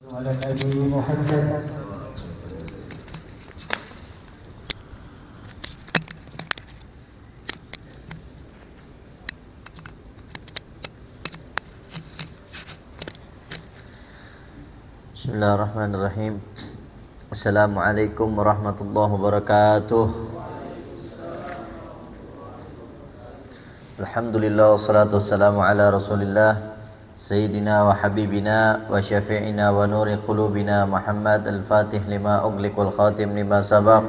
على نبي محمد. Bismillahirrahmanirrahim. Assalamualaikum warahmatullahi wabarakatuh. Alhamdulillah wassalatu wassalamu ala Rasulillah Sayyidina wa habibina wa syafi'ina wa nuri qulubina Muhammad al-Fatih lima ughliq wal khatim lima sabaq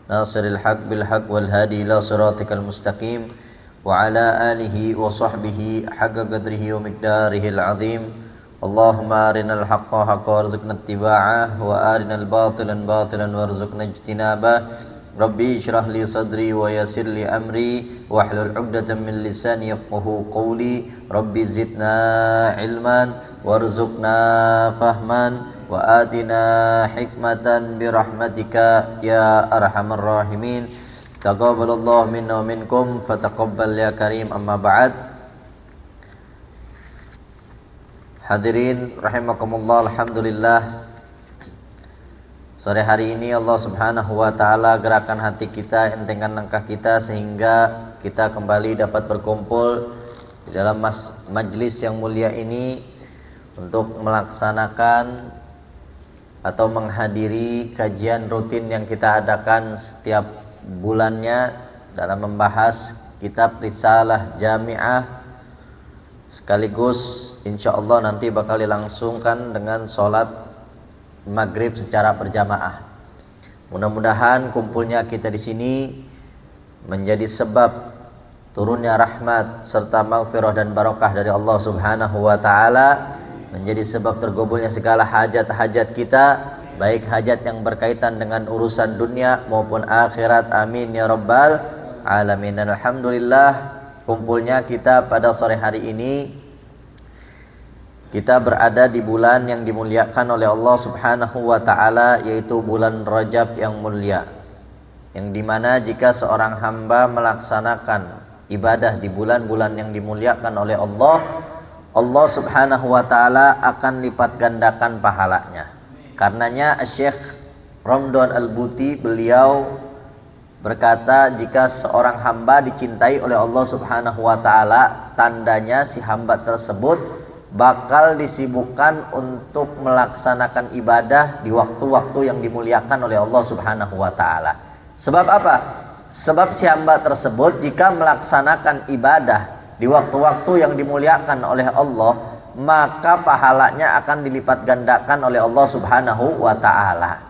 nasiril haq bil haq wal hadi ila siratikal mustaqim wa ala alihi wa sahbihi haqqa qadrihi wa miqdarihi al-azim. Allahumma arinal haqqa haqqa warzuqna ittiba'ah wa arinal batilan batilan warzuqna ijtinabah. Rabbi syrah li sadri wa yassir li amri wahlul 'uqdatam min lisani yafqahu qawli. Rabbi zidna ilman warzuqna fahman wa atina hikmatan bi rahmatika ya arhamar rahimin. Taqabbalallahu minna wa minkum fataqabbal ya karim. Amma ba'd. Hadirin rahimakumullah, alhamdulillah. Sore hari ini Allah Subhanahu wa taala gerakan hati kita, entengkan langkah kita sehingga kita kembali dapat berkumpul di dalam majlis yang mulia ini untuk melaksanakan atau menghadiri kajian rutin yang kita adakan setiap bulannya dalam membahas kitab Risalah Jami'ah, sekaligus insyaallah nanti bakal dilangsungkan dengan sholat maghrib secara berjamaah. Mudah-mudahan kumpulnya kita di sini menjadi sebab turunnya rahmat serta maghfirah dan barakah dari Allah Subhanahu wa taala, menjadi sebab tergabulnya segala hajat-hajat kita, baik hajat yang berkaitan dengan urusan dunia maupun akhirat. Amin ya rabbal alamin. Dan alhamdulillah kumpulnya kita pada sore hari ini, kita berada di bulan yang dimuliakan oleh Allah Subhanahu wa taala, yaitu bulan Rajab yang mulia, yang dimana jika seorang hamba melaksanakan ibadah di bulan-bulan yang dimuliakan oleh Allah, Allah Subhanahu wa taala akan lipat gandakan pahalanya. Karenanya Syekh Ramdan Al-Buti beliau berkata, jika seorang hamba dicintai oleh Allah Subhanahu wa taala, tandanya si hamba tersebut bakal disibukkan untuk melaksanakan ibadah di waktu-waktu yang dimuliakan oleh Allah Subhanahu wa taala. Sebab apa? Sebab si hamba tersebut jika melaksanakan ibadah di waktu-waktu yang dimuliakan oleh Allah, maka pahalanya akan dilipat gandakan oleh Allah Subhanahu wa taala.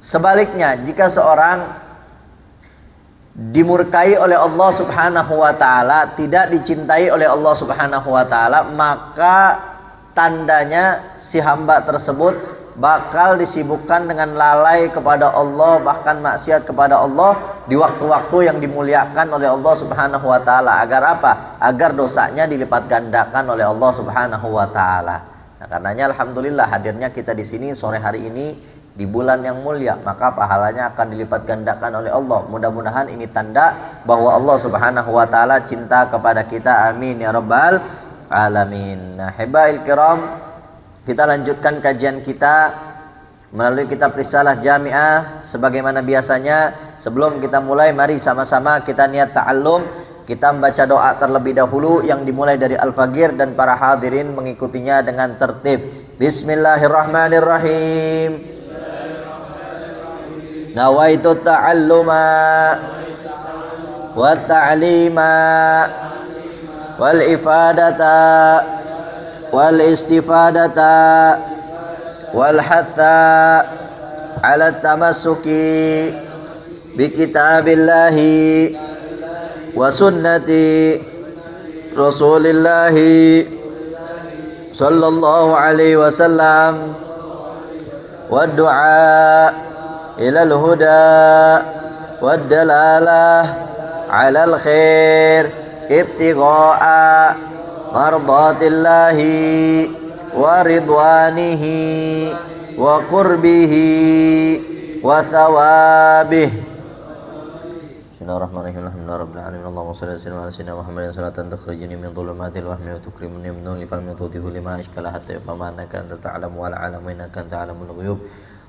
Sebaliknya, jika seorang dimurkai oleh Allah Subhanahu wa taala, tidak dicintai oleh Allah Subhanahu wa taala, maka tandanya si hamba tersebut bakal disibukkan dengan lalai kepada Allah, bahkan maksiat kepada Allah di waktu-waktu yang dimuliakan oleh Allah Subhanahu wa taala. Agar apa? Agar dosanya dilipat gandakan oleh Allah Subhanahu wa taala. Nah, karenanya alhamdulillah hadirnya kita di sini sore hari ini di bulan yang mulia, maka pahalanya akan dilipat gandakan oleh Allah. Mudah-mudahan ini tanda bahwa Allah Subhanahu wa taala cinta kepada kita. Amin ya rabbal alamin. Nah, hibail kiram, kita lanjutkan kajian kita melalui kitab Risalah Jami'ah. Sebagaimana biasanya, sebelum kita mulai, mari sama-sama kita niat ta'allum. Kita membaca doa terlebih dahulu yang dimulai dari Al-Faqir, dan para hadirin mengikutinya dengan tertib. Bismillahirrahmanirrahim. Nawaitu ta'alluma wa ta'lima wal ifadata wal istifadata wal hatha ala tamassuki bi kitabillahi wa sunnati rasulillahi sallallahu alaihi wasallam wa du'a ilal huda wad dalalah alal khair ibtigha'a mardatillahi wa ridwanihi wa qurbihi wa thawabih Bismillahirrahmanirrahim. Alhamdulillahirabbil alamin. Allahumma shalli wa sallim ala sayyidina Muhammadin salatan tukhrijuni min dhulumatil wahmi wa tukrimuni min nuril fahmi wa tudhibu lima ashkala hatta yafhama annaka anta ta'lamu wa la a'lamu innaka anta a'lamul ghuyub.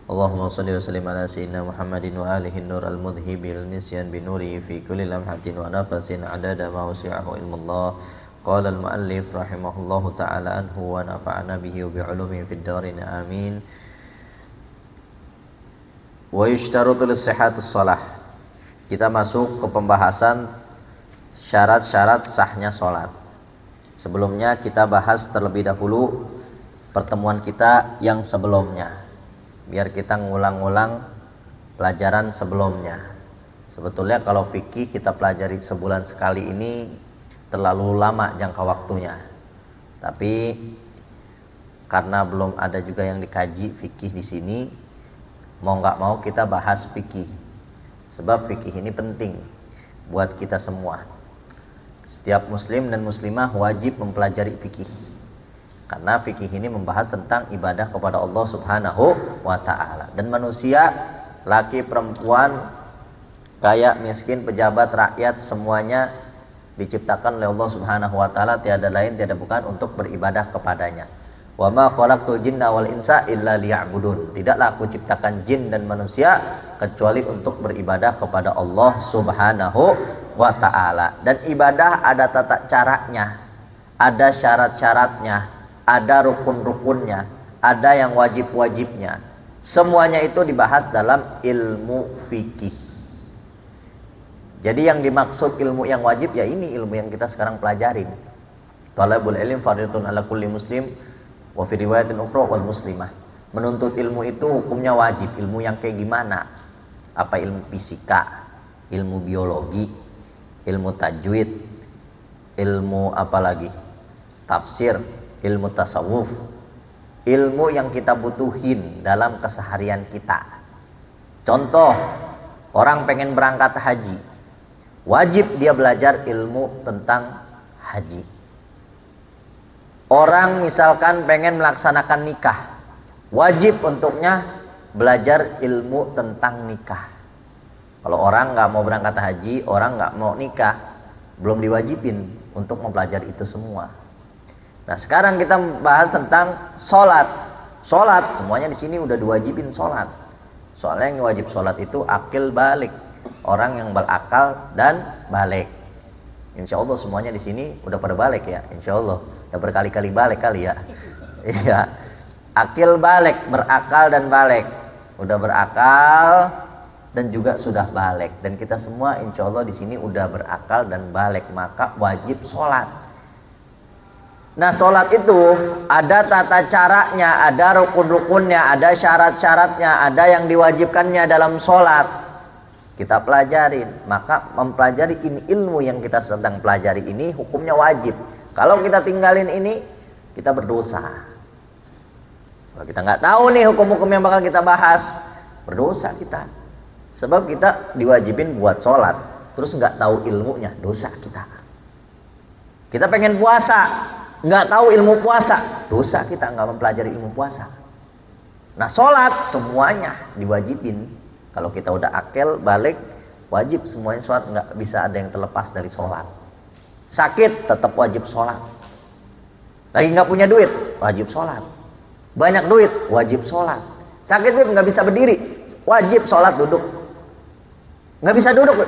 Allahumma shalli wa sallim ala sayyidina Muhammadin wa alihi nur al-mudhibil nisyan bi nurihi fi kulli lamhatin wa nafasin adada ma wasi'ahu ilmullah. Qala al-muallif rahimahullahu ta'ala anhu wa nafa'ana bihi wa bi 'ulumihi fid darin amin. Wa yushtaratu lis-sihhatus shalah. Kita masuk ke pembahasan syarat-syarat sahnya sholat. Sebelumnya kita bahas terlebih dahulu pertemuan kita yang sebelumnya, biar kita ngulang-ngulang pelajaran sebelumnya. Sebetulnya kalau fikih kita pelajari sebulan sekali ini terlalu lama jangka waktunya, tapi karena belum ada juga yang dikaji fikih di sini, mau nggak mau kita bahas fikih. Sebab fikih ini penting buat kita semua. Setiap muslim dan muslimah wajib mempelajari fikih, karena fikih ini membahas tentang ibadah kepada Allah Subhanahu wa ta'ala. Dan manusia, laki perempuan, kaya miskin, pejabat rakyat, semuanya diciptakan oleh Allah Subhanahu wa ta'ala, tiada lain tiada bukan untuk beribadah kepadanya. Wa ma khalaqtul jinna wal insa illa liya'budun. Tidaklah aku ciptakan jin dan manusia kecuali untuk beribadah kepada Allah Subhanahu wa ta'ala. Dan ibadah ada tata caranya, ada syarat-syaratnya, ada rukun-rukunnya, ada yang wajib-wajibnya. Semuanya itu dibahas dalam ilmu fikih. Jadi yang dimaksud ilmu yang wajib ya ini ilmu yang kita sekarang pelajarin. Talabul ilm fardhatun ala kulli muslim wa fi riwayatin ukhra wal muslimah. Menuntut ilmu itu hukumnya wajib. Ilmu yang kayak gimana? Apa ilmu fisika, ilmu biologi, ilmu tajwid, ilmu apa lagi? Tafsir, ilmu tasawuf. Ilmu yang kita butuhin dalam keseharian kita. Contoh, orang pengen berangkat haji, wajib dia belajar ilmu tentang haji. Orang misalkan pengen melaksanakan nikah, wajib untuknya belajar ilmu tentang nikah. Kalau orang nggak mau berangkat haji, orang nggak mau nikah, belum diwajibin untuk mempelajari itu semua. Nah sekarang kita bahas tentang sholat. Sholat semuanya di sini udah diwajibin sholat. Soalnya yang wajib sholat itu akil balik, orang yang berakal dan balik. Insya Allah semuanya di sini udah pada balik ya, insya Allah. Ya berkali-kali balik kali ya. Iya. Akil balik, berakal dan balik. Udah berakal dan juga sudah balik. Dan kita semua insya Allah di sini udah berakal dan balik, maka wajib sholat. Nah sholat itu ada tata caranya, ada rukun-rukunnya, ada syarat-syaratnya, ada yang diwajibkannya dalam sholat. Kita pelajarin, maka mempelajari ini ilmu yang kita sedang pelajari ini hukumnya wajib. Kalau kita tinggalin ini, kita berdosa. Kalau kita nggak tahu nih hukum-hukum yang bakal kita bahas, berdosa kita. Sebab kita diwajibin buat sholat, terus nggak tahu ilmunya, dosa kita. Kita pengen puasa, nggak tahu ilmu puasa, dosa kita nggak mempelajari ilmu puasa. Nah sholat semuanya diwajibin. Kalau kita udah akil balik, wajib semuanya sholat, nggak bisa ada yang terlepas dari sholat. Sakit tetap wajib sholat. Lagi nggak punya duit, wajib sholat. Banyak duit, wajib sholat. Sakit nggak bisa berdiri, wajib sholat duduk. Nggak bisa duduk,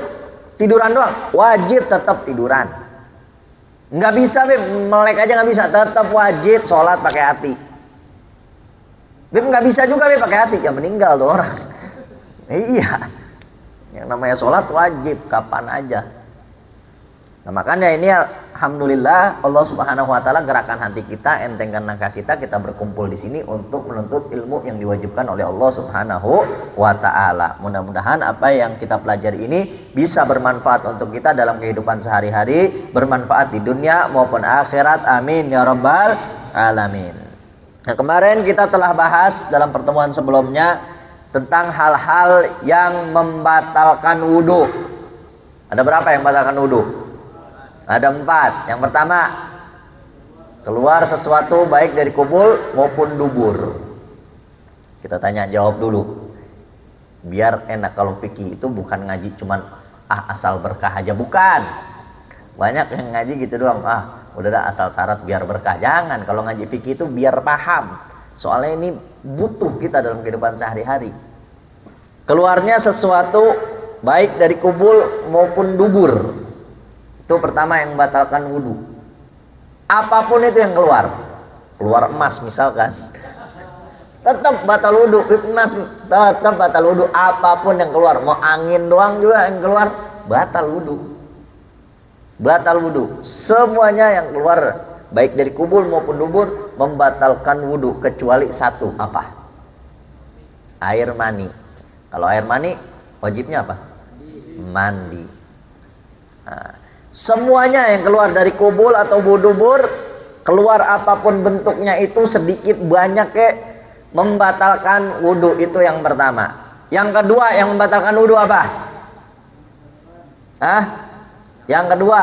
tiduran doang, wajib tetap tiduran. Nggak bisa melek aja nggak bisa, tetap wajib sholat pakai hati. Nggak bisa juga pakai hati, ya meninggal tuh orang. Iya, yang namanya sholat wajib kapan aja. Nah makanya ini alhamdulillah Allah Subhanahu wa taala gerakan hati kita, entengkan langkah kita berkumpul di sini untuk menuntut ilmu yang diwajibkan oleh Allah Subhanahu wa taala. Mudah-mudahan apa yang kita pelajari ini bisa bermanfaat untuk kita dalam kehidupan sehari-hari, bermanfaat di dunia maupun akhirat. Amin ya rabbal alamin. Nah, kemarin kita telah bahas dalam pertemuan sebelumnya tentang hal-hal yang membatalkan wudhu. Ada berapa yang membatalkan wudhu? Ada 4. Yang pertama, keluar sesuatu baik dari kubul maupun dubur. Kita tanya jawab dulu, biar enak. Kalau fikih itu bukan ngaji cuman asal berkah aja, bukan. Banyak yang ngaji gitu doang, udah dah asal syarat biar berkah. Jangan, kalau ngaji fikih itu biar paham. Soalnya ini butuh kita dalam kehidupan sehari-hari. Keluarnya sesuatu baik dari kubul maupun dubur, itu pertama yang membatalkan wudhu. Apapun itu yang keluar emas misalkan, tetap batal wudhu. Emas tetap batal wudhu. Apapun yang keluar, mau angin doang juga yang keluar, batal wudhu. Batal wudhu. Semuanya yang keluar baik dari kubul maupun dubur membatalkan wudhu, kecuali satu, apa? Air mani. Kalau air mani wajibnya apa? Mandi. Nah, semuanya yang keluar dari kubul atau dubur, keluar apapun bentuknya itu, sedikit banyak membatalkan wudhu. Itu yang pertama. Yang kedua yang membatalkan wudhu apa? Yang kedua,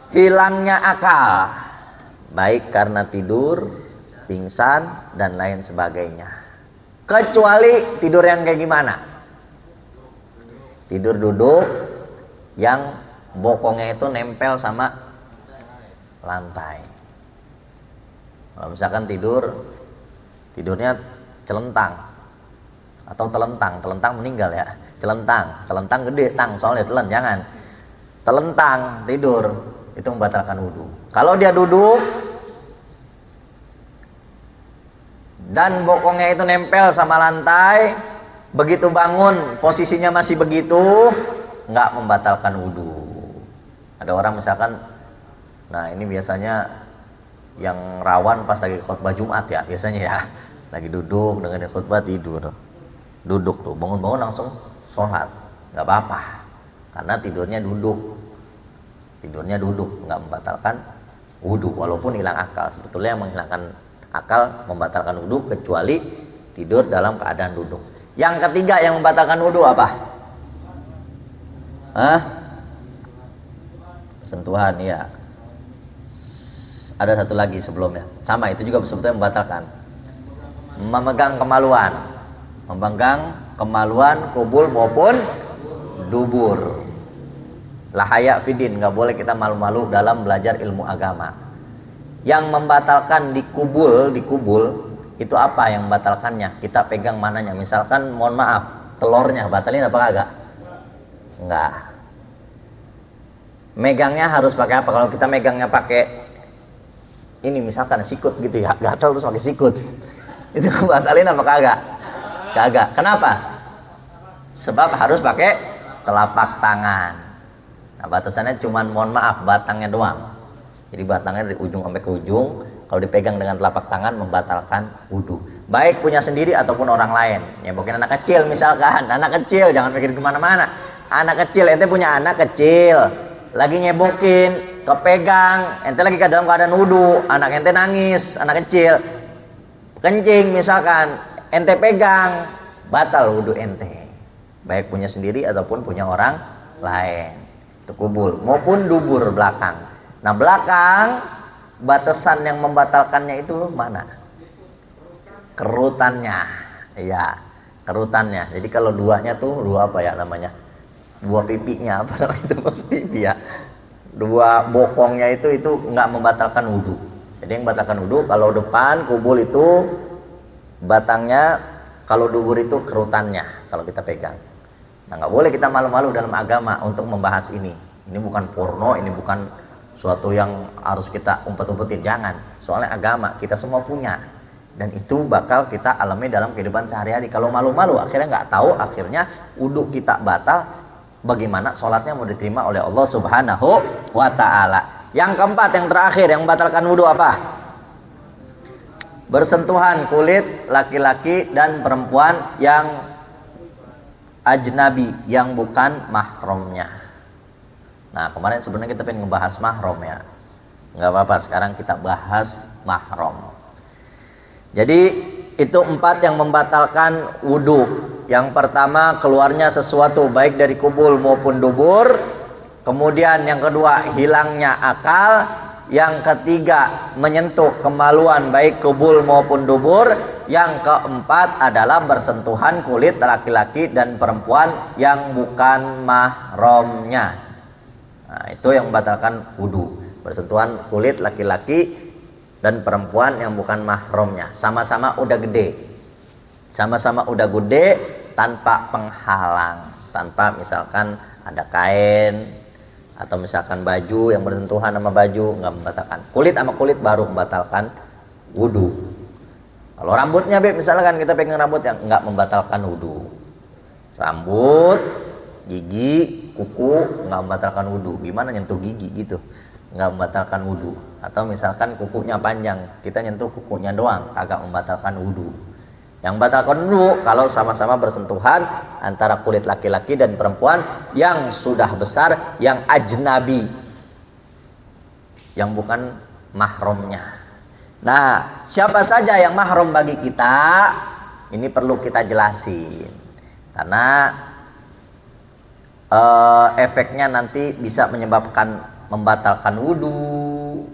hilangnya akal, baik karena tidur, pingsan, dan lain sebagainya. Kecuali tidur yang kayak gimana? Tidur duduk yang bokongnya itu nempel sama lantai. Kalau misalkan tidurnya celentang atau telentang meninggal ya. Telentang gede, tang soalnya telan, jangan. Telentang tidur itu membatalkan wudhu. Kalau dia duduk dan bokongnya itu nempel sama lantai, begitu bangun posisinya masih begitu, nggak membatalkan wudhu. Ada orang misalkan, nah ini biasanya yang rawan pas lagi khutbah Jumat ya, biasanya ya, lagi duduk dengan khutbah tidur, duduk tuh, bangun-bangun langsung sholat, nggak apa-apa, karena tidurnya duduk, nggak membatalkan wudhu, walaupun hilang akal. Sebetulnya yang menghilangkan akal membatalkan wudhu, kecuali tidur dalam keadaan duduk. Yang ketiga yang membatalkan wudhu apa? Sentuhan, ya. Ada satu lagi sebelumnya, sama, itu juga sebetulnya membatalkan. Memegang kemaluan kubul maupun dubur. Lahaya fidin, nggak boleh kita malu-malu dalam belajar ilmu agama. Yang membatalkan di kubul itu apa yang membatalkannya? Kita pegang mananya, misalkan mohon maaf, telurnya batalin apa kagak? Enggak. Megangnya harus pakai apa? Kalau kita megangnya pakai ini misalkan sikut gitu ya, gatal terus pakai sikut, itu batalin apa kagak? Kagak. Kenapa? Sebab harus pakai telapak tangan. Nah, batasannya cuman mohon maaf batangnya doang. Jadi batangnya dari ujung sampai ke ujung, kalau dipegang dengan telapak tangan membatalkan wudhu. Baik punya sendiri ataupun orang lain. Ya mungkin anak kecil misalkan, anak kecil jangan mikir kemana-mana. Anak kecil, ente punya anak kecil, lagi nyebokin, kepegang, ente lagi dalam keadaan wudhu, anak ente nangis, anak kecil, kencing misalkan, ente pegang, batal wudhu ente. Baik punya sendiri ataupun punya orang lain. Itu kubul maupun dubur belakang. Nah belakang, batasan yang membatalkannya itu mana? Kerutannya. Iya, kerutannya. Jadi kalau duanya tuh, dua apa ya namanya? Dua pipinya, apa namanya itu? Pipi ya. Dua bokongnya itu nggak membatalkan wudhu. Jadi yang membatalkan wudhu, kalau depan kubul itu batangnya, kalau dubur itu kerutannya kalau kita pegang. Nah nggak boleh kita malu-malu dalam agama untuk membahas ini. Ini bukan porno, ini bukan suatu yang harus kita umpet-umpetin, jangan. Soalnya agama kita semua punya, dan itu bakal kita alami dalam kehidupan sehari-hari. Kalau malu-malu akhirnya nggak tahu, akhirnya wudhu kita batal. Bagaimana sholatnya mau diterima oleh Allah Subhanahu wa ta'ala. Yang keempat, yang terakhir yang membatalkan wudhu apa? Bersentuhan kulit laki-laki dan perempuan yang ajnabi, yang bukan mahramnya. Nah kemarin sebenarnya kita pengen ngebahas mahram ya, nggak apa-apa, sekarang kita bahas mahram. Jadi itu empat yang membatalkan wudhu. Yang pertama, keluarnya sesuatu baik dari kubul maupun dubur. Kemudian yang kedua, hilangnya akal. Yang ketiga, menyentuh kemaluan baik kubul maupun dubur. Yang keempat adalah bersentuhan kulit laki-laki dan perempuan yang bukan mahramnya. Nah, itu yang membatalkan wudu. Bersentuhan kulit laki-laki dan perempuan yang bukan mahramnya. Sama-sama udah gede. Sama-sama udah gede tanpa penghalang. Tanpa misalkan ada kain atau misalkan baju yang bersentuhan sama baju, nggak membatalkan. Kulit sama kulit baru membatalkan wudu. Kalau rambutnya misalkan kita pegang rambut yang nggak membatalkan wudu. Rambut, gigi, kuku nggak membatalkan wudu. Gimana nyentuh gigi gitu, nggak membatalkan wudu. Atau misalkan kukunya panjang, kita nyentuh kukunya doang, agak membatalkan wudu. Yang batalkan wudu kalau sama-sama bersentuhan antara kulit laki-laki dan perempuan yang sudah besar, yang ajnabi, yang bukan mahramnya. Nah, siapa saja yang mahram bagi kita, ini perlu kita jelasin, karena efeknya nanti bisa menyebabkan membatalkan wudu,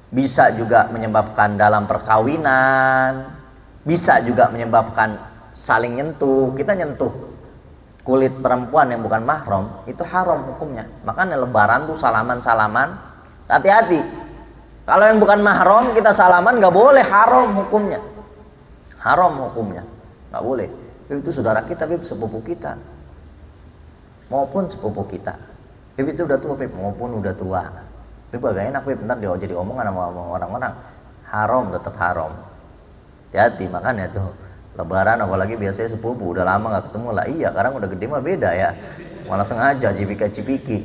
bisa juga menyebabkan dalam perkawinan, bisa juga menyebabkan saling nyentuh. Kita nyentuh kulit perempuan yang bukan mahram, itu haram hukumnya. Makanya lebaran tuh salaman-salaman, hati-hati. Kalau yang bukan mahram kita salaman nggak boleh, haram hukumnya. Haram hukumnya, nggak boleh. Itu saudara kita, sepupu kita, maupun sepupu kita. Itu udah tua, maupun udah tua. Agak enak, bentar dia jadi omongan sama orang-orang. Haram, tetap haram. Hati, makanya tuh lebaran apalagi biasanya sepupu udah lama nggak ketemu lah. Iya, sekarang udah gede mah beda ya, malah sengaja cipika-cipiki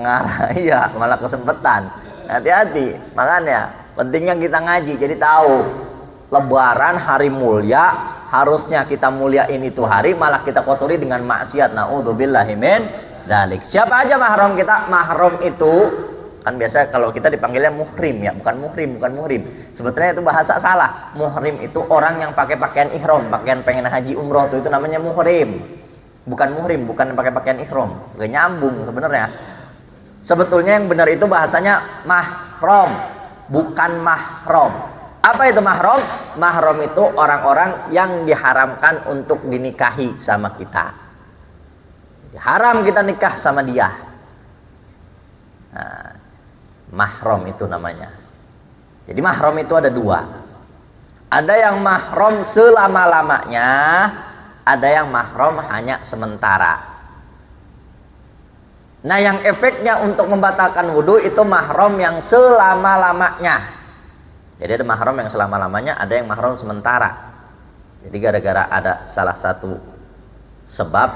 ngarah. Iya, malah kesempetan. Hati-hati, makanya pentingnya kita ngaji jadi tahu lebaran hari mulia, harusnya kita muliain itu hari, malah kita kotori dengan maksiat. Naudzubillahi min dzalik. Siapa aja mahram kita? Mahram itu kan biasa kalau kita dipanggilnya muhrim ya, bukan muhrim. Sebetulnya itu bahasa salah. Muhrim itu orang yang pakai pakaian ihram, pakaian pengen haji umroh itu namanya muhrim. Bukan muhrim, bukan pakai pakaian ihram. Gak nyambung sebenarnya. Sebetulnya yang benar itu bahasanya mahram, bukan mahram. Apa itu mahram? Mahram itu orang-orang yang diharamkan untuk dinikahi sama kita. Haram kita nikah sama dia. Nah, mahram itu namanya. Jadi mahram itu ada dua. Ada yang mahram selama-lamanya, ada yang mahram hanya sementara. Nah, yang efeknya untuk membatalkan wudu itu mahram yang selama-lamanya. Jadi ada mahram yang selama-lamanya, ada yang mahram sementara. Jadi gara-gara ada salah satu sebab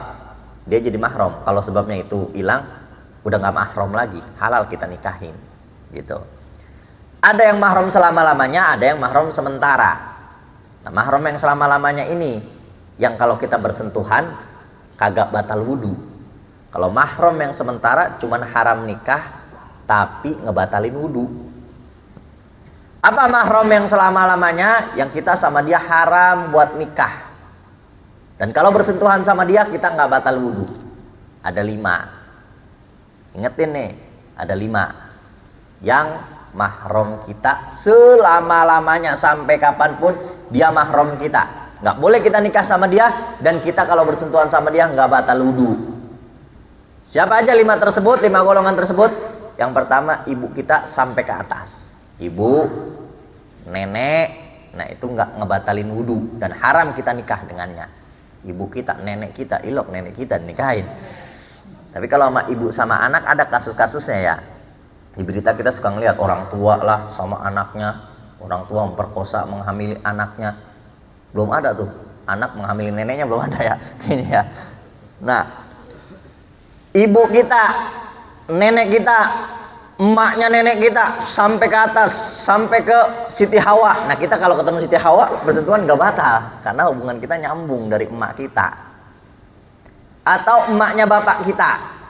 dia jadi mahram. Kalau sebabnya itu hilang, udah nggak mahram lagi, halal kita nikahin. Gitu. Ada yang mahram selama-lamanya, ada yang mahram sementara. Nah, mahram yang selama-lamanya ini yang kalau kita bersentuhan kagak batal wudu. Kalau mahram yang sementara cuman haram nikah tapi ngebatalin wudu. Apa mahram yang selama-lamanya? Yang kita sama dia haram buat nikah. Dan kalau bersentuhan sama dia kita nggak batal wudu. Ada 5. Ingetin nih, ada 5 yang mahram kita selama-lamanya, sampai kapanpun dia mahram kita. Nggak boleh kita nikah sama dia, dan kita kalau bersentuhan sama dia nggak batal wudu. Siapa aja 5 tersebut, 5 golongan tersebut? Yang pertama, ibu kita sampai ke atas. Ibu, nenek, nah itu nggak ngebatalin wudu dan haram kita nikah dengannya. Ibu kita, nenek kita, ilok nenek kita nikahin. Tapi kalau sama ibu sama anak ada kasus-kasusnya ya. Di berita kita suka ngeliat orang tua lah sama anaknya, orang tua memperkosa, menghamili anaknya. Belum ada tuh, anak menghamili neneknya belum ada ya, kayaknya ya. Nah, ibu kita, nenek kita, emaknya nenek kita sampai ke atas, sampai ke Siti Hawa. Nah, kita kalau ketemu Siti Hawa bersentuhan gak batal karena hubungan kita nyambung dari emak kita. Atau emaknya bapak kita.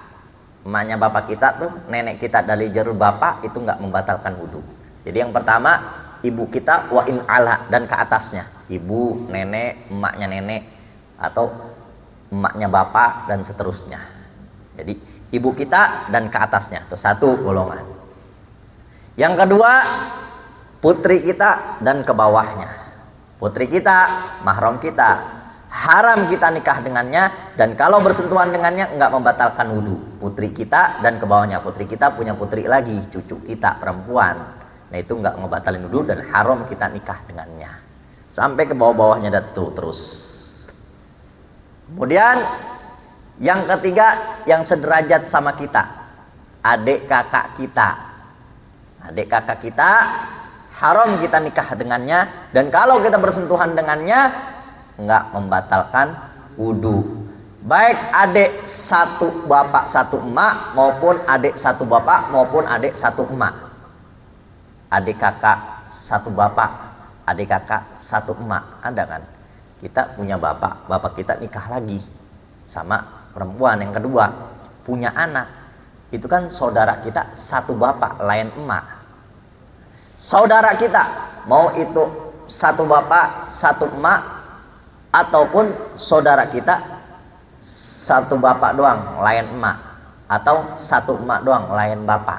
Emaknya bapak kita tuh, nenek kita dari jalur bapak itu nggak membatalkan wudu. Jadi yang pertama, ibu kita wa in ala, dan ke atasnya. Ibu, nenek, emaknya nenek, atau emaknya bapak dan seterusnya. Jadi ibu kita dan ke atasnya, itu 1 golongan. Yang kedua, putri kita dan ke bawahnya. Putri kita, mahram kita, haram kita nikah dengannya, dan kalau bersentuhan dengannya enggak membatalkan wudhu. Putri kita dan ke bawahnya. Putri kita punya putri lagi, cucu kita perempuan. Nah itu enggak ngebatalin wudhu dan haram kita nikah dengannya. Sampai ke bawah-bawahnya dan terus. Kemudian yang ketiga, yang sederajat sama kita, adik kakak kita. Adik kakak kita haram kita nikah dengannya, dan kalau kita bersentuhan dengannya enggak membatalkan wudhu. Baik adik satu bapak satu emak, maupun adik satu bapak maupun adik satu emak. Adik kakak satu bapak, adik kakak satu emak. Ada kan? Kita punya bapak, bapak kita nikah lagi sama perempuan yang kedua, punya anak. Itu kan saudara kita satu bapak lain emak. Saudara kita mau itu satu bapak satu emak, ataupun saudara kita satu bapak doang lain emak, atau satu emak doang lain bapak.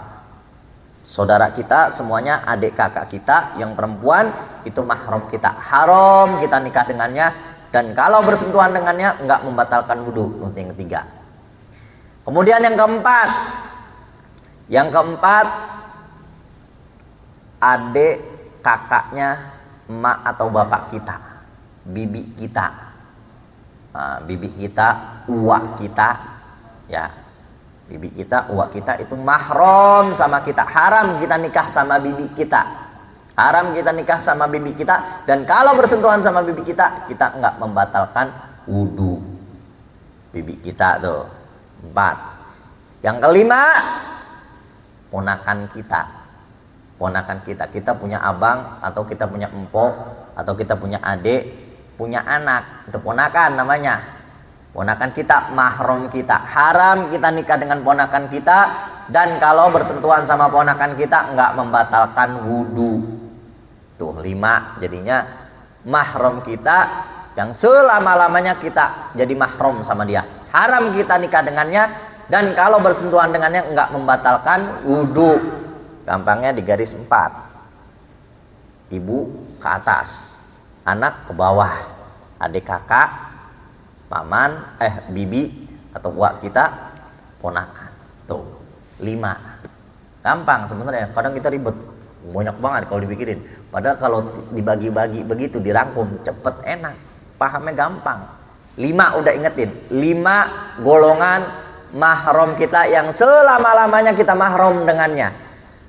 Saudara kita semuanya adik kakak kita yang perempuan itu mahram kita, haram kita nikah dengannya, dan kalau bersentuhan dengannya enggak membatalkan wudhu. Untuk yang ketiga. Kemudian yang keempat, adik kakaknya emak atau bapak kita, bibi kita, bibi kita, uak kita, ya, bibi kita, uak kita itu mahram sama kita, haram kita nikah sama bibi kita, haram kita nikah sama bibi kita, dan kalau bersentuhan sama bibi kita enggak membatalkan wudhu. Bibi kita tuh 4. Yang kelima, ponakan kita. Ponakan kita, kita punya abang atau kita punya empok atau kita punya adik, punya anak, itu ponakan namanya. Ponakan kita mahram kita, haram kita nikah dengan ponakan kita, dan kalau bersentuhan sama ponakan kita enggak membatalkan wudhu. Tuh 5, jadinya mahram kita yang selama-lamanya kita jadi mahram sama dia, haram kita nikah dengannya, dan kalau bersentuhan dengannya enggak membatalkan wudhu. Gampangnya di garis 4. Ibu ke atas, anak ke bawah, adik kakak, paman, bibi atau uak kita, ponakan. Tuh 5. Gampang sebenarnya, kadang kita ribet, banyak banget kalau dipikirin. Padahal kalau dibagi-bagi begitu, dirangkum, cepet, enak, pahamnya gampang. 5 udah ingetin, 5 golongan mahram kita yang selama-lamanya kita mahram dengannya,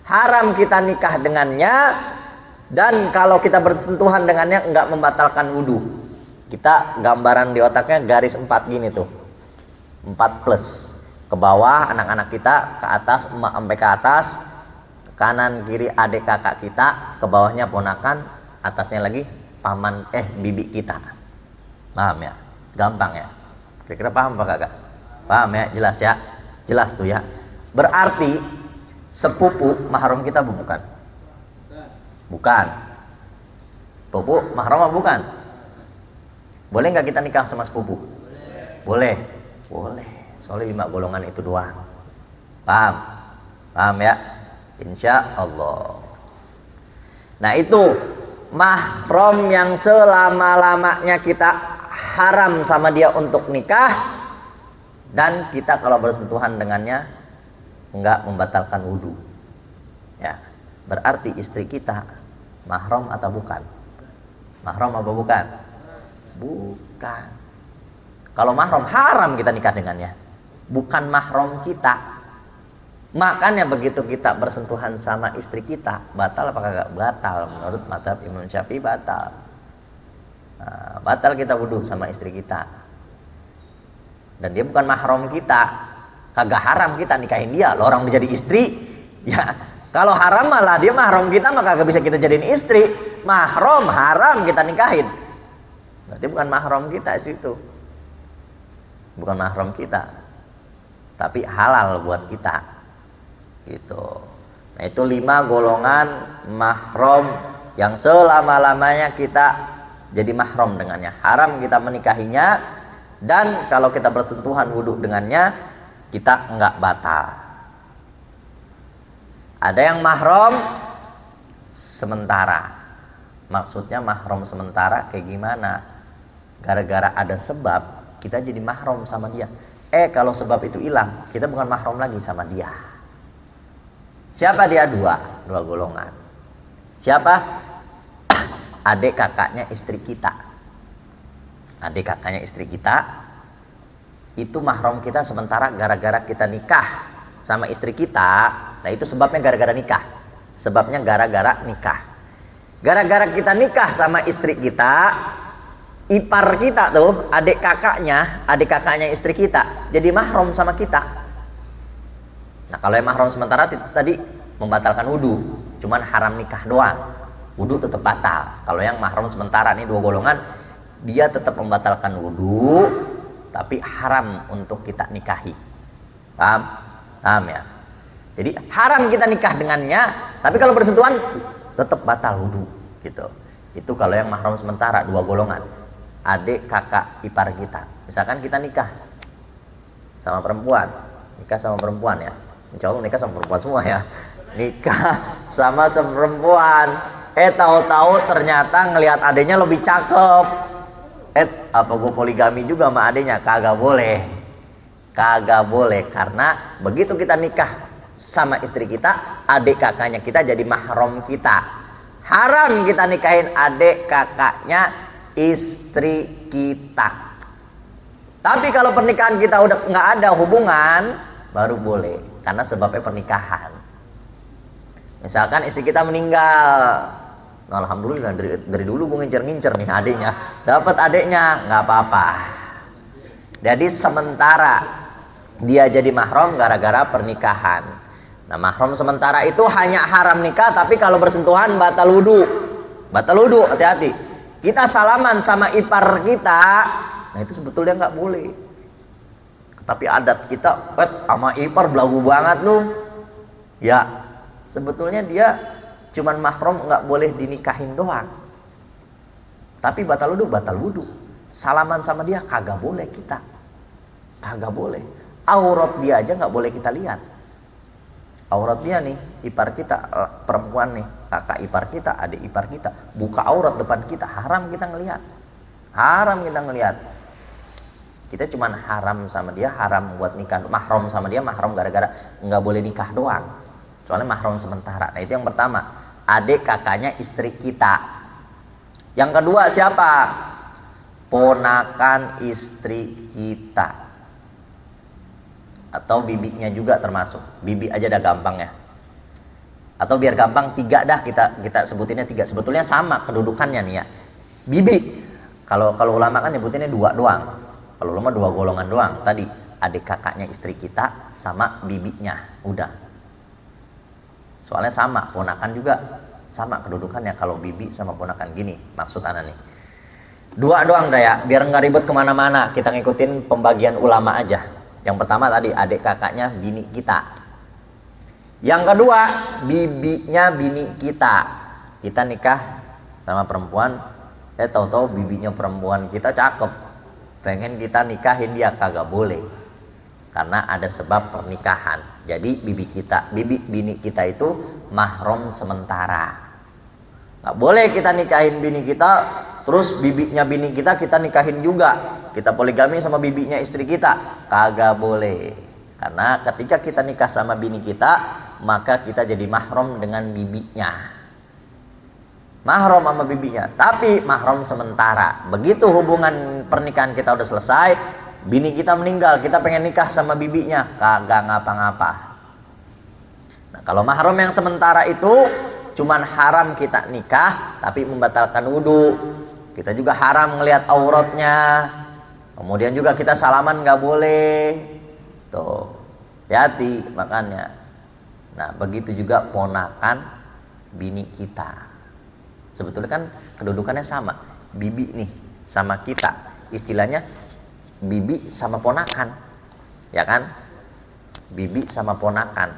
haram kita nikah dengannya, dan kalau kita bersentuhan dengannya enggak membatalkan wudhu. Kita gambaran di otaknya garis 4 gini tuh, 4 plus. Ke bawah anak-anak kita, ke atas emak sampai ke atas, ke kanan kiri adik kakak kita, ke bawahnya ponakan, atasnya lagi paman bibi kita. Paham ya? Gampang ya? Kira-kira paham apa kagak? Paham ya? Jelas ya? Jelas tuh ya. Berarti sepupu mahram kita bukan? Bukan. Sepupu mahram bukan? Boleh nggak kita nikah sama sepupu? Boleh. Boleh. Soalnya 5 golongan itu doang. Paham? Paham ya? Insya Allah. Nah itu mahram yang selama-lamanya kita haram sama dia untuk nikah, dan kita kalau bersentuhan dengannya enggak membatalkan wudhu. Ya, berarti istri kita mahram atau bukan? Mahram apa bukan? Bukan. Kalau mahram haram kita nikah dengannya, bukan mahram kita. Makanya begitu kita bersentuhan sama istri kita, batal apa kagak? Batal. Menurut mazhab Imam Syafi'i batal. Nah, batal kita wudhu sama istri kita, dan dia bukan mahram kita. Kagak haram kita nikahin dia, lo orang udah jadi istri ya. Kalau haram malah dia mahram kita, maka kagak bisa kita jadiin istri. Mahram haram kita nikahin, berarti bukan mahram kita istri itu, bukan mahram kita, tapi halal buat kita gitu. Nah itu 5 golongan mahram yang selama-lamanya kita jadi mahram dengannya, haram kita menikahinya, dan kalau kita bersentuhan wudhu dengannya kita enggak batal. Ada yang mahram sementara. Maksudnya mahram sementara kayak gimana? Gara-gara ada sebab kita jadi mahram sama dia. Kalau sebab itu hilang, kita bukan mahram lagi sama dia. Siapa dia? Dua golongan. Siapa? Adik kakaknya istri kita. Adik kakaknya istri kita itu mahram kita sementara gara-gara kita nikah sama istri kita. Nah itu sebabnya gara-gara nikah. Sebabnya gara-gara nikah. Gara-gara kita nikah sama istri kita, ipar kita tuh, adik kakaknya istri kita jadi mahram sama kita. Nah kalau yang mahram sementara tadi membatalkan wudu, cuman haram nikah doang, wudu tetap batal. Kalau yang mahram sementara nih dua golongan, dia tetap membatalkan wudu tapi haram untuk kita nikahi. Paham ya? Jadi haram kita nikah dengannya, tapi kalau bersentuhan tetap batal wudu gitu. Itu kalau yang mahram sementara dua golongan, adik kakak ipar kita. Misalkan kita nikah sama perempuan ya, insya Allah nikah sama perempuan semua ya, nikah sama perempuan, tahu-tahu ternyata ngelihat adiknya lebih cakep, apa gue poligami juga sama adiknya? Kagak boleh, karena begitu kita nikah sama istri kita, adik kakaknya kita jadi mahram kita. Haram kita nikahin adik kakaknya istri kita. Tapi kalau pernikahan kita udah nggak ada hubungan, baru boleh, karena sebabnya pernikahan. Misalkan istri kita meninggal, nah, alhamdulillah dari dulu gue ngincer nih adiknya, dapat adiknya nggak apa-apa. Jadi sementara dia jadi mahram gara-gara pernikahan. Nah mahram sementara itu hanya haram nikah, tapi kalau bersentuhan batal wudu. Hati-hati. Kita salaman sama ipar kita, nah itu sebetulnya nggak boleh. Tapi adat kita, sama ipar belagu banget lu. Ya, sebetulnya dia cuman mahram, nggak boleh dinikahin doang. Tapi batal wudu. Salaman sama dia kagak boleh kita. Kagak boleh. Aurat dia aja nggak boleh kita lihat. Aurat dia nih, ipar kita, perempuan nih, kakak ipar kita, adik ipar kita, buka aurat depan kita, haram kita ngelihat. Kita cuman haram sama dia, haram buat nikah. Mahram sama dia, mahram gara-gara nggak boleh nikah doang. Soalnya mahram sementara. Nah itu yang pertama, adik kakaknya istri kita. Yang kedua siapa? Ponakan istri kita. Atau bibinya juga termasuk. Bibi aja dah gampang ya. Atau biar gampang tiga dah, kita sebutinnya tiga. Sebetulnya sama kedudukannya nih ya. Bibi. Kalau ulama kan nyebutinnya dua doang. Kalau ulama dua golongan doang. Tadi adik kakaknya istri kita sama bibinya. Udah. Soalnya sama, ponakan juga sama kedudukannya. Kalau bibi sama ponakan gini maksud anak nih. Dua doang dah ya. Biar nggak ribet kemana-mana. Kita ngikutin pembagian ulama aja. Yang pertama tadi adik kakaknya bini kita. Yang kedua bibinya bini kita. Kita nikah sama perempuan, tahu-tahu bibinya perempuan kita cakep, pengen kita nikahin dia, kagak boleh, karena ada sebab pernikahan. Jadi bini kita itu mahram sementara. Nggak boleh kita nikahin bini kita, terus bibinya bini kita nikahin juga. Kita poligami sama bibinya istri kita, kagak boleh. Karena ketika kita nikah sama bini kita, maka kita jadi mahram dengan bibinya. Mahram sama bibinya, tapi mahram sementara. Begitu hubungan pernikahan kita udah selesai, bini kita meninggal, kita pengen nikah sama bibinya, kagak ngapa-ngapa. Nah, kalau mahram yang sementara itu cuman haram kita nikah, tapi membatalkan wudu. Kita juga haram ngelihat auratnya. Kemudian juga kita salaman nggak boleh. Tuh, hati makanya. Nah, begitu juga ponakan bini kita. Sebetulnya kan kedudukannya sama. Bibi nih sama kita. Istilahnya bibi sama ponakan. Ya kan? Bibi sama ponakan.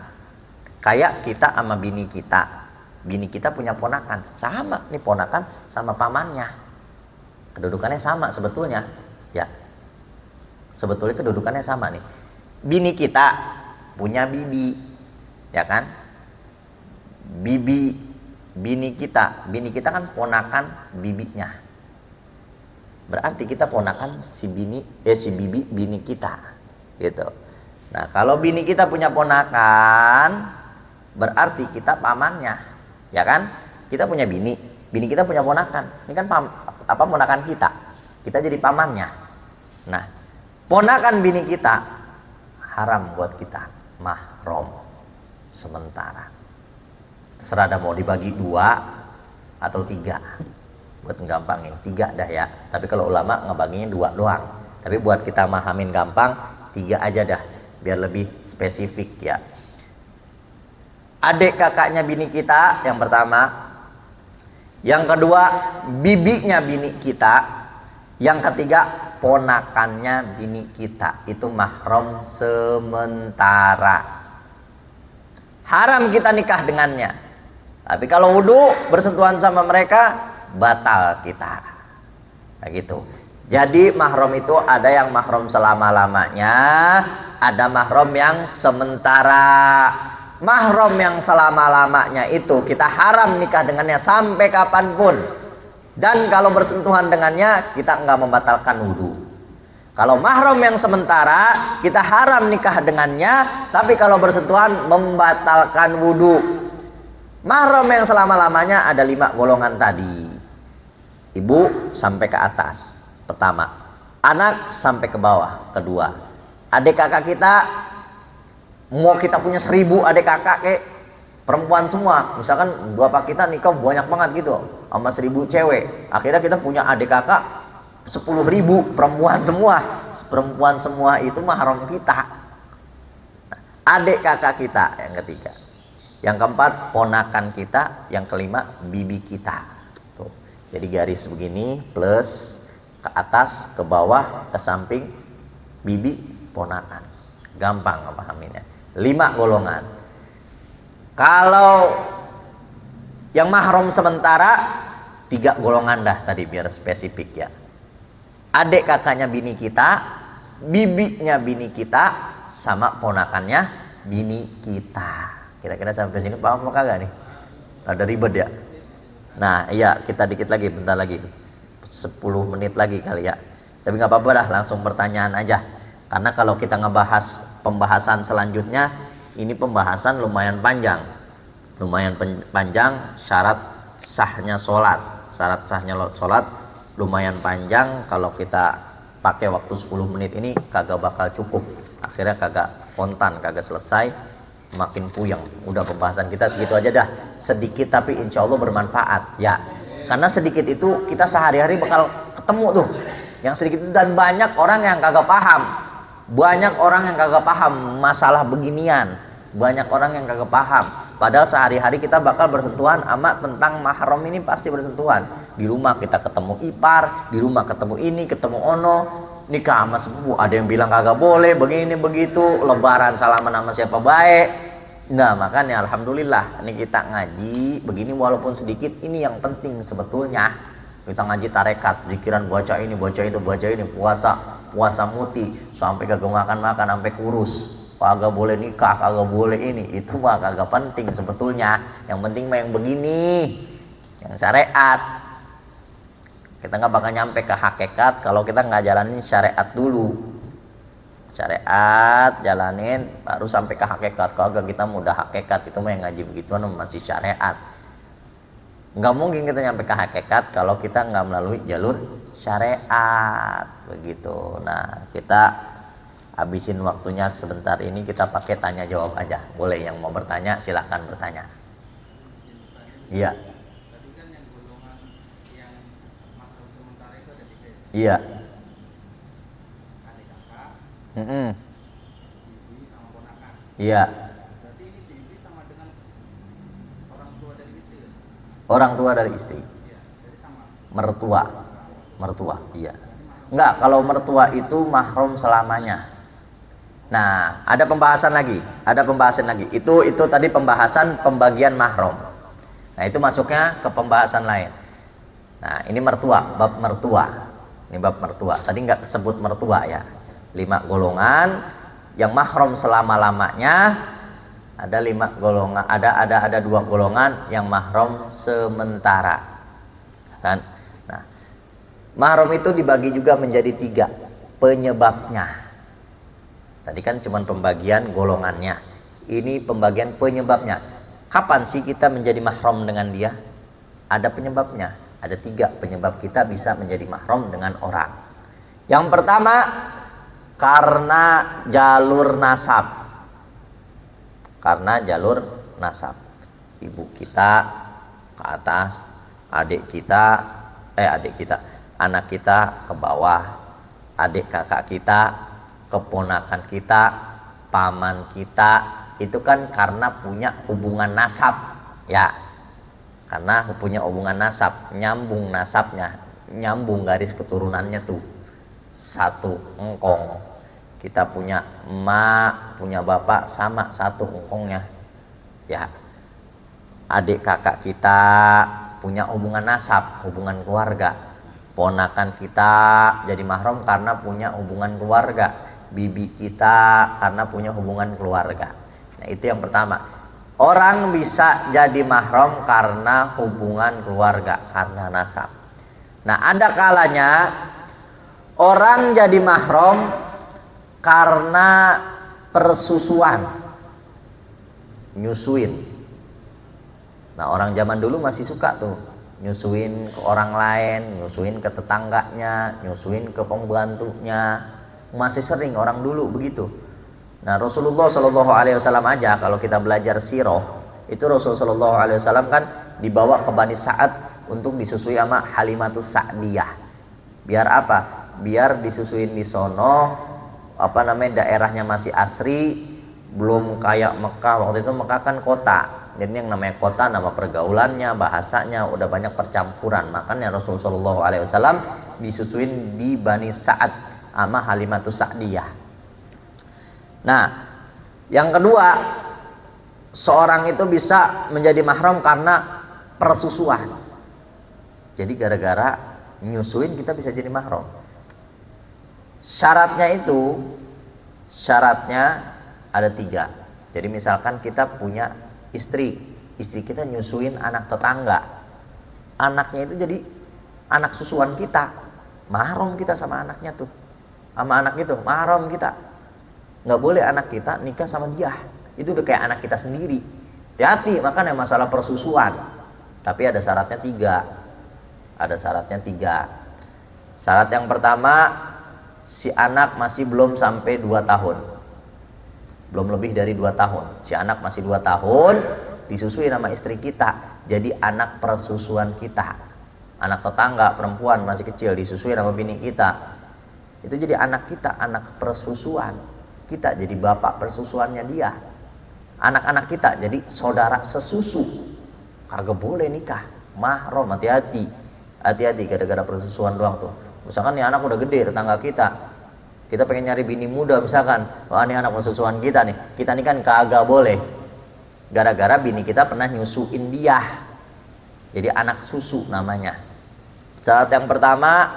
Kayak kita sama bini kita. Bini kita punya ponakan. Sama nih ponakan sama pamannya. Kedudukannya sama sebetulnya. Ya. Sebetulnya kedudukannya sama nih. Bini kita punya bibi, ya kan? bini kita. Bini kita kan ponakan bibinya. Berarti kita ponakan si bibi bini kita. Gitu. Nah, kalau bini kita punya ponakan, berarti kita pamannya. Ya kan? Kita punya bini kita punya ponakan. Ini kan ponakan kita. Kita jadi pamannya. Nah, ponakan bini kita haram buat kita, mahram sementara. Terserah dah mau dibagi 2 atau 3. Buat gampangin 3 dah ya. Tapi kalau ulama ngebaginya 2 doang. Tapi buat kita mahamin gampang 3 aja dah, biar lebih spesifik ya. Adik kakaknya bini kita yang pertama. Yang kedua, bibinya bini kita. Yang ketiga, ponakannya bini kita. Itu mahram sementara. Haram kita nikah dengannya. Tapi kalau wudu bersentuhan sama mereka, batal kita. Nah gitu. Jadi mahram itu ada yang mahram selama-lamanya, ada mahram yang sementara. Mahram yang selama-lamanya itu kita haram nikah dengannya sampai kapanpun. Dan kalau bersentuhan dengannya kita enggak membatalkan wudu. Kalau mahram yang sementara kita haram nikah dengannya, tapi kalau bersentuhan membatalkan wudu. Mahram yang selama-lamanya ada 5 golongan tadi. Ibu sampai ke atas, pertama. Anak sampai ke bawah, kedua. Adik kakak kita, mau kita punya 1000 adik kakak kayak perempuan semua. Misalkan bapak kita nikah banyak banget gitu sama 1000 cewek. Akhirnya kita punya adik kakak 10.000 perempuan semua. Perempuan semua itu mahram kita. Adik kakak kita yang ketiga. Yang keempat ponakan kita, yang kelima bibi kita. Tuh. Jadi garis begini plus ke atas, ke bawah, ke samping bibi ponakan. Gampang memahaminya. 5 golongan. Kalau yang mahram sementara 3 golongan dah tadi biar spesifik ya. Adik kakaknya bini kita, bibinya bini kita, sama ponakannya bini kita. Kira-kira sampai sini paham apa kagak nih? Ada ribet ya? Nah iya, kita dikit lagi, bentar lagi 10 menit lagi kali ya. Tapi nggak apa-apa dah, langsung pertanyaan aja. Karena kalau kita ngebahas pembahasan selanjutnya, ini pembahasan lumayan panjang. Lumayan panjang syarat sahnya sholat. Syarat sahnya sholat lumayan panjang. Kalau kita pakai waktu 10 menit ini kagak bakal cukup. Akhirnya kagak kontan, kagak selesai, makin puyeng. Udah pembahasan kita segitu aja dah. Sedikit tapi insya Allah bermanfaat ya. Karena sedikit itu kita sehari-hari bakal ketemu tuh yang sedikit itu, dan banyak orang yang kagak paham. Banyak orang yang kagak paham masalah beginian. Banyak orang yang kagak paham. Padahal sehari-hari kita bakal bersentuhan sama tentang mahram ini, pasti bersentuhan. Di rumah kita ketemu ipar, di rumah ketemu ini, ketemu ono, nikah sama sepupu. Ada yang bilang kagak boleh, begini begitu, lebaran salaman sama siapa baik. Nah makanya alhamdulillah ini kita ngaji begini walaupun sedikit, ini yang penting sebetulnya. Kita ngaji tarekat, zikiran, baca ini, baca itu, baca ini, puasa muti, sampai kagak makan sampai kurus. Kagak boleh nikah, kagak boleh ini, itu mah kagak penting sebetulnya. Yang penting mah yang begini, yang syariat. Kita nggak bakal nyampe ke hakikat kalau kita nggak jalanin syariat dulu. Syariat jalanin baru sampai ke hakikat. Kagak kita mudah hakikat, itu mah yang ngaji begituan masih syariat. Nggak mungkin kita nyampe ke hakikat kalau kita nggak melalui jalur syariat begitu. Nah kita habisin waktunya sebentar ini, kita pakai tanya jawab aja. Boleh yang mau bertanya silahkan bertanya. Iya. Tadi kan yang golongan yang mahram sementara itu ada 3 ya? Iya. Adik kakak, bibi sama ponakan. Iya. Berarti ini bibi sama dengan orang tua dari istri ya? Orang tua dari istri. Iya, jadi sama. Mertua, iya. Enggak, kalau mertua itu mahram selamanya. Nah, ada pembahasan lagi. Itu tadi pembahasan pembagian mahram. Nah, itu masuknya ke pembahasan lain. Nah, ini mertua, bab mertua. Ini bab mertua. Tadi nggak disebut mertua ya. 5 golongan yang mahram selama-lamanya, Ada 5 golongan, ada 2 golongan yang mahram sementara. Kan? Nah, mahram itu dibagi juga menjadi 3 penyebabnya. Tadi kan cuma pembagian golongannya. Ini pembagian penyebabnya. Kapan sih kita menjadi mahram dengan dia? Ada penyebabnya. Ada 3 penyebab kita bisa menjadi mahram dengan orang. Yang pertama, karena jalur nasab. Karena jalur nasab. Ibu kita ke atas, anak kita ke bawah, adik kakak kita, keponakan kita, paman kita, itu kan karena punya hubungan nasab, ya. Karena punya hubungan nasab, nyambung nasabnya, nyambung garis keturunannya tuh. Satu engkong. Kita punya emak, punya bapak sama satu engkongnya. Ya. Adik kakak kita punya hubungan nasab, hubungan keluarga. Ponakan kita jadi mahram karena punya hubungan keluarga. Bibi kita karena punya hubungan keluarga. Nah, itu yang pertama. Orang bisa jadi mahram karena hubungan keluarga, karena nasab. Nah, ada kalanya orang jadi mahram karena persusuan, nyusuin. Nah, orang zaman dulu masih suka tuh nyusuin ke orang lain, nyusuin ke tetangganya, nyusuin ke pembantunya. Masih sering orang dulu begitu. Nah, Rasulullah Shallallahu Alaihi Wasallam aja kalau kita belajar sirah, itu Rasulullah Shallallahu Alaihi Wasallam kan dibawa ke Bani Sa'ad untuk disusui sama Halimatus Sa'diyah. Biar apa? Biar disusuin di sono, daerahnya masih asri, belum kayak Mekah. Waktu itu Mekah kan kota. Jadi yang namanya kota, nama pergaulannya, bahasanya udah banyak percampuran. Makanya Rasulullah Shallallahu Alaihi Wasallam disusuin di Bani Sa'ad sama Halimatus Sa'diyah. Nah, yang kedua, seorang itu bisa menjadi mahram karena persusuan. Jadi gara-gara nyusuin kita bisa jadi mahram. Syaratnya ada 3. Jadi misalkan kita punya istri kita nyusuin anak tetangga, anaknya itu jadi anak susuan kita, mahram kita sama anaknya tuh, sama anak itu mahram kita. Nggak boleh anak kita nikah sama dia, itu udah kayak anak kita sendiri. Hati-hati, makanya masalah persusuan. Tapi ada syaratnya 3. Syarat yang pertama, si anak masih belum sampai 2 tahun, belum lebih dari 2 tahun. Si anak masih 2 tahun, disusui nama istri kita, jadi anak persusuan kita. Anak tetangga perempuan masih kecil disusui nama bini kita, itu jadi anak kita, anak persusuan kita, jadi bapak persusuannya dia. Anak-anak kita jadi saudara sesusu, kagak boleh nikah mahram. Hati-hati gara-gara persusuan doang tuh. Misalkan nih anak udah gede, tetangga kita pengen nyari bini muda misalkan, wah ini anak persusuan kita nih kan kagak boleh, gara-gara bini kita pernah nyusuin dia, jadi anak susu namanya. Syarat yang pertama,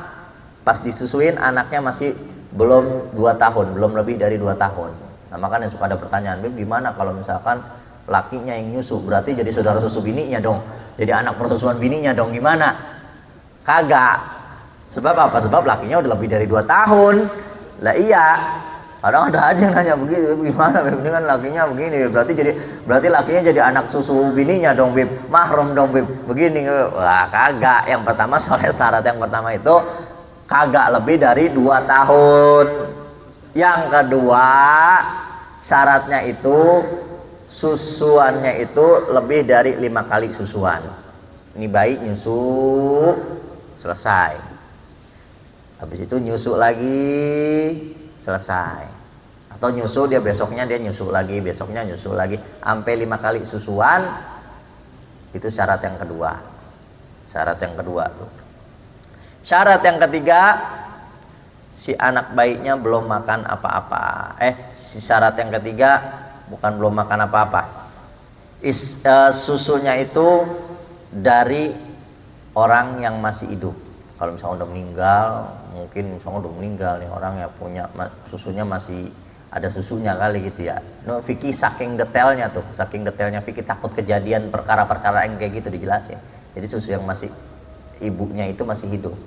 pas disusuin anaknya masih belum 2 tahun, belum lebih dari 2 tahun. Nah, makanya suka ada pertanyaan, Bib, gimana kalau misalkan lakinya yang nyusu, berarti jadi saudara susu bininya dong, jadi anak persusuan bininya dong, gimana? Kagak. Sebab apa? Sebab lakinya udah lebih dari 2 tahun. Lah iya, kadang ada aja yang nanya begitu, gimana Beb, ini kan lakinya begini, berarti lakinya jadi anak susu bininya dong Beb, mahram dong Beb, begini. Wah, kagak. Yang pertama, soalnya syarat yang pertama itu kagak lebih dari 2 tahun. Yang kedua, syaratnya itu susuannya itu lebih dari 5 kali susuan. Ini bayi nyusu selesai, habis itu nyusu lagi selesai, atau nyusu dia besoknya dia nyusu lagi, besoknya nyusu lagi, sampai 5 kali susuan. Itu syarat yang kedua. Tuh. Syarat yang ketiga, si anak bayinya belum makan apa-apa. Syarat yang ketiga bukan belum makan apa-apa, susunya itu dari orang yang masih hidup. Kalau misalnya udah meninggal, mungkin misalnya udah meninggal nih orang ya, punya susunya masih ada susunya kali gitu ya. No, Vicky saking detailnya Vicky takut kejadian perkara-perkara yang kayak gitu dijelasin. Jadi susu yang masih ibunya itu masih hidup.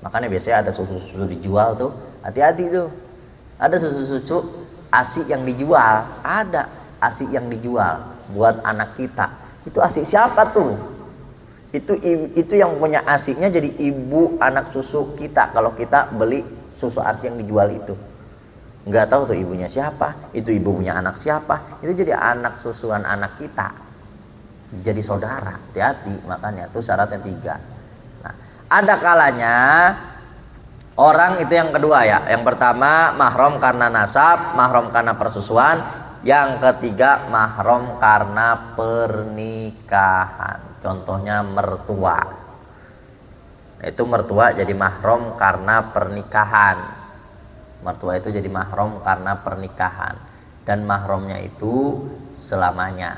Makanya biasanya ada susu-susu dijual tuh, hati-hati tuh. Ada susu-susu ASI yang dijual, ada ASI yang dijual buat anak kita. Itu ASI siapa tuh? Itu yang punya ASI-nya jadi ibu anak susu kita kalau kita beli susu ASI yang dijual itu. Nggak tahu tuh ibunya siapa, itu ibu punya anak siapa, itu jadi anak susuan anak kita, jadi saudara. Hati-hati, makanya tuh syaratnya 3. Nah, ada kalanya orang itu yang kedua ya, yang pertama mahram karena nasab, mahram karena persusuan, yang ketiga mahram karena pernikahan. Contohnya mertua, itu mertua jadi mahram karena pernikahan. Mertua itu jadi mahram karena pernikahan, dan mahramnya itu selamanya.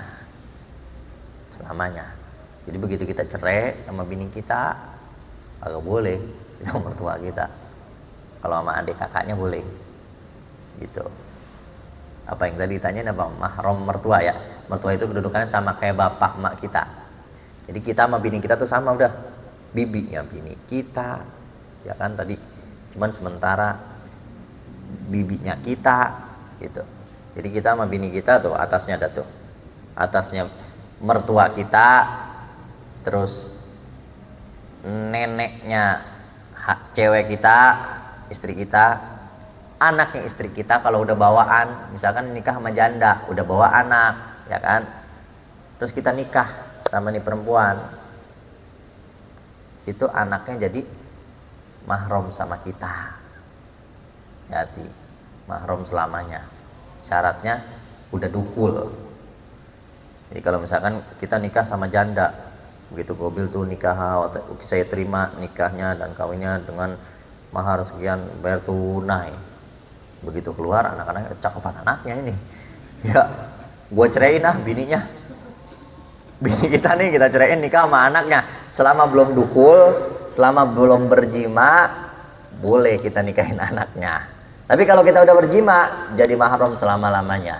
Jadi begitu kita cerai sama bini kita, agak boleh itu mertua kita. Kalau sama adik kakaknya boleh, gitu. Apa yang tadi ditanyain apa? Mahram mertua ya. Mertua itu kedudukannya sama kayak bapak emak kita. Jadi kita sama bini kita tuh sama udah, bibinya bini kita, ya kan tadi. Cuman sementara bibinya kita gitu. Jadi kita sama bini kita tuh atasnya ada tuh, atasnya mertua kita, terus neneknya cewek kita, istri kita, anaknya istri kita kalau udah bawaan, misalkan nikah sama janda udah bawa anak ya kan, terus kita nikah sama nih perempuan, itu anaknya jadi mahram sama kita. Hati, mahram selamanya. Syaratnya udah dukhul. Jadi kalau misalkan kita nikah sama janda, begitu gobil tuh nikah, saya terima nikahnya dan kawinnya dengan mahar sekian, bayar tunai. Begitu keluar anak-anaknya, cakepan anaknya ini. Ya, gue ceraiin bininya. Bini kita nih kita ceraiin nikah sama anaknya. Selama belum dukhul, selama belum berjima, boleh kita nikahin anaknya. Tapi kalau kita udah berjima, jadi mahram selama-lamanya.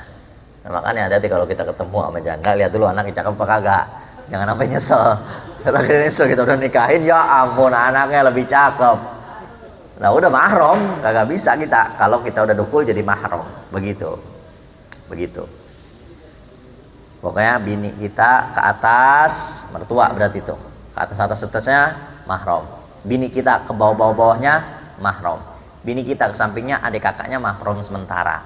Nah, makanya hati-hati kalau kita ketemu sama janda, lihat dulu anaknya cakep apa kagak. Jangan sampai nyesel. Setelah nyesel kita udah nikahin, ya ampun anaknya lebih cakep. Nah udah mahram, kagak bisa kita. Kalau kita udah dukul jadi mahram, begitu. Pokoknya bini kita ke atas, mertua berarti itu. Ke atasnya mahram. Bini kita ke bawahnya mahram. Bini kita ke sampingnya adik kakaknya mahram sementara.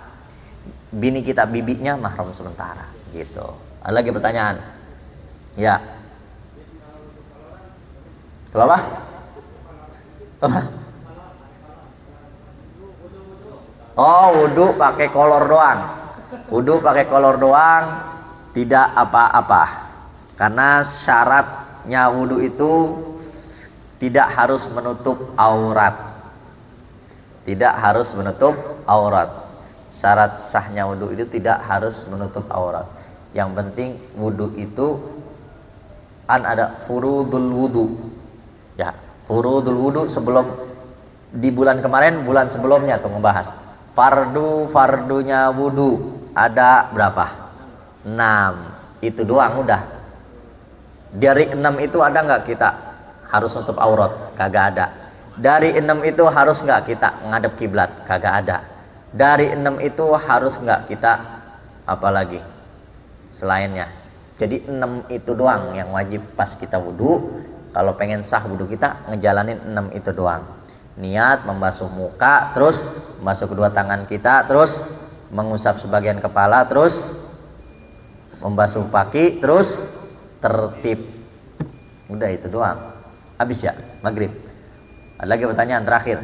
Bini kita bibinya mahram sementara, gitu. Ada lagi pertanyaan? Ya. Kalau apa? Oh, wudu pakai kolor doang. Wudu pakai kolor doang, tidak apa-apa. Karena syaratnya wudu itu tidak harus menutup aurat. Tidak harus menutup aurat. Syarat sahnya wudu itu tidak harus menutup aurat. Yang penting wudu itu ada furudul wudu. Ya, furudul wudu sebelum di bulan kemarin, bulan sebelumnya tuh ngebahas. Fardunya wudu ada berapa? 6. Itu doang udah. Dari 6 itu ada nggak kita harus nutup aurat? Kagak ada. Dari 6 itu harus nggak kita ngadep kiblat? Kagak ada. Dari 6 itu harus nggak kita apa lagi selainnya? Jadi 6 itu doang yang wajib pas kita wudhu. Kalau pengen sah wudhu kita ngejalanin 6 itu doang. Niat membasuh muka, terus membasuh kedua tangan kita, terus mengusap sebagian kepala, terus membasuh kaki, terus tertib. Udah itu doang. Habis ya maghrib. Ada lagi pertanyaan terakhir?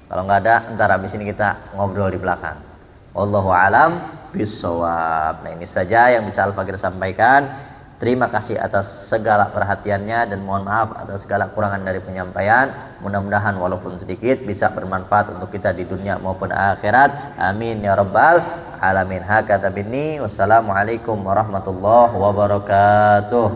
Kalau nggak ada, ntar habis ini kita ngobrol di belakang. Wallahu alam bisawab. Nah ini saja yang bisa Al-Fakir sampaikan. Terima kasih atas segala perhatiannya dan mohon maaf atas segala kurangan dari penyampaian. Mudah-mudahan walaupun sedikit bisa bermanfaat untuk kita di dunia maupun akhirat. Amin ya rabbal alamin. Hakata binni. Wassalamualaikum warahmatullahi wabarakatuh.